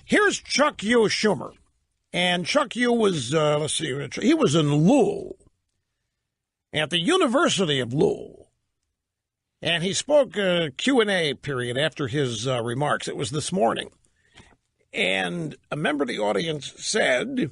Here's Chuck U. Schumer. And Chuck U. was, he was in Louisville, at the University of Louisville. And he spoke a Q&A period after his remarks. It was this morning. And a member of the audience said,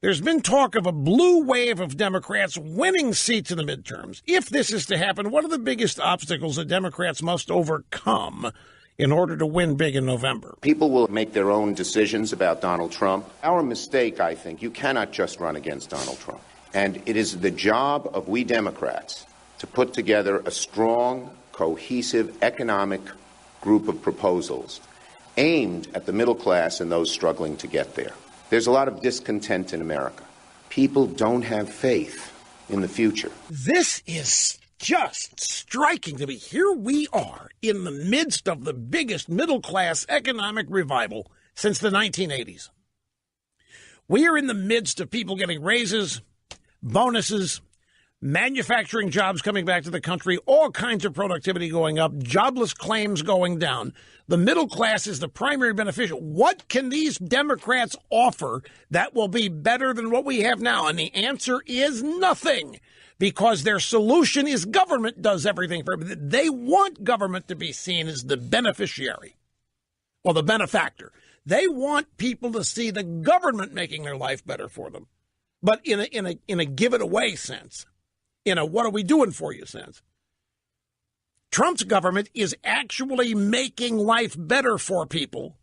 there's been talk of a blue wave of Democrats winning seats in the midterms. If this is to happen, what are the biggest obstacles that Democrats must overcome in order to win big in November? People will make their own decisions about Donald Trump. Our mistake, I think, you cannot just run against Donald Trump. And it is the job of we Democrats to put together a strong, cohesive economic group of proposals aimed at the middle class and those struggling to get there. There's a lot of discontent in America. People don't have faith in the future. This is just striking to me. Here we are in the midst of the biggest middle-class economic revival since the 1980s. We are in the midst of people getting raises, bonuses, manufacturing jobs coming back to the country, all kinds of productivity going up, jobless claims going down. The middle class is the primary beneficiary. What can these Democrats offer that will be better than what we have now? And the answer is nothing, because their solution is government does everything for them. They want government to be seen as the beneficiary or the benefactor. They want people to see the government making their life better for them, but in a give it away sense. In a what are we doing for you sense. Trump's government is actually making life better for people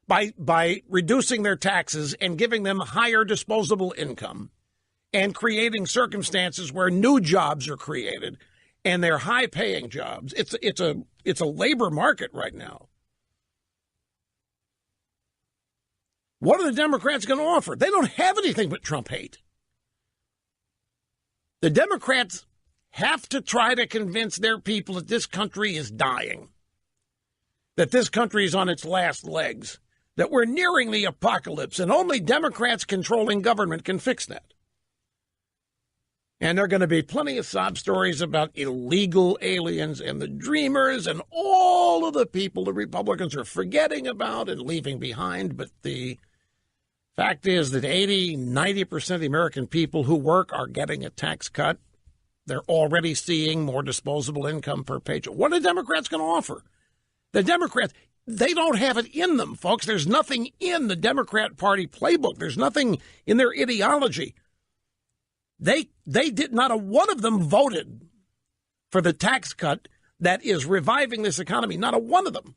by reducing their taxes and giving them higher disposable income and creating circumstances where new jobs are created, and they're high-paying jobs. It's a labor market right now. What are the Democrats going to offer? They don't have anything but Trump hate. The Democrats have to try to convince their people that this country is dying, that this country is on its last legs, that we're nearing the apocalypse, and only Democrats controlling government can fix that. And there are going to be plenty of sob stories about illegal aliens and the dreamers and all of the people the Republicans are forgetting about and leaving behind. But the fact is that 90% of the American people who work are getting a tax cut. They're already seeing more disposable income per paycheck. What are the Democrats going to offer? The Democrats, they don't have it in them, folks. There's nothing in the Democrat Party playbook. There's nothing in their ideology. They did, not a one of them voted for the tax cut that is reviving this economy. Not a one of them.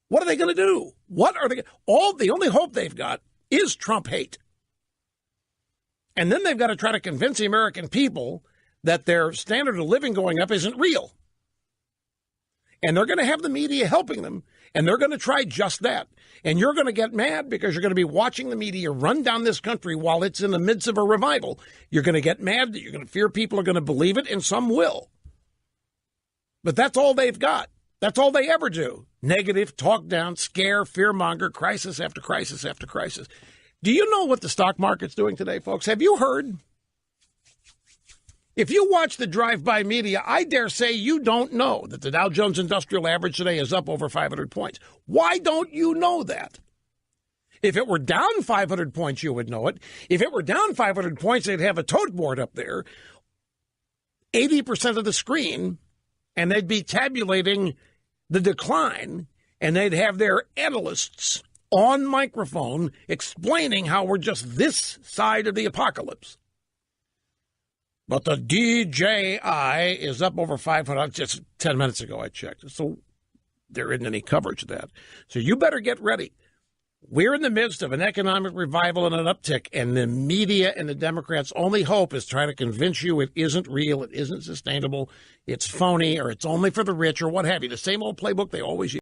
What are they going to do? What are they? The only hope they've got is Trump hate. And then they've got to try to convince the American people that their standard of living going up isn't real. And they're going to have the media helping them, and they're going to try just that. And you're going to get mad because you're going to be watching the media run down this country while it's in the midst of a revival. You're going to get mad. You're going to fear people are going to believe it, and some will. But that's all they've got. That's all they ever do. Negative, talk down, scare, fearmonger, crisis after crisis after crisis. Do you know what the stock market's doing today, folks? Have you heard? If you watch the drive-by media, I dare say you don't know that the Dow Jones Industrial Average today is up over 500 points. Why don't you know that? If it were down 500 points, you would know it. If it were down 500 points, they'd have a tote board up there, 80% of the screen, and they'd be tabulating the decline, and they'd have their analysts on microphone explaining how we're just this side of the apocalypse. But the DJI is up over 500. Just 10 minutes ago I checked. So there isn't any coverage of that. So you better get ready. We're in the midst of an economic revival and an uptick, and the media and the Democrats' only hope is trying to convince you it isn't real, it isn't sustainable, it's phony, or it's only for the rich, or what have you. The same old playbook they always use.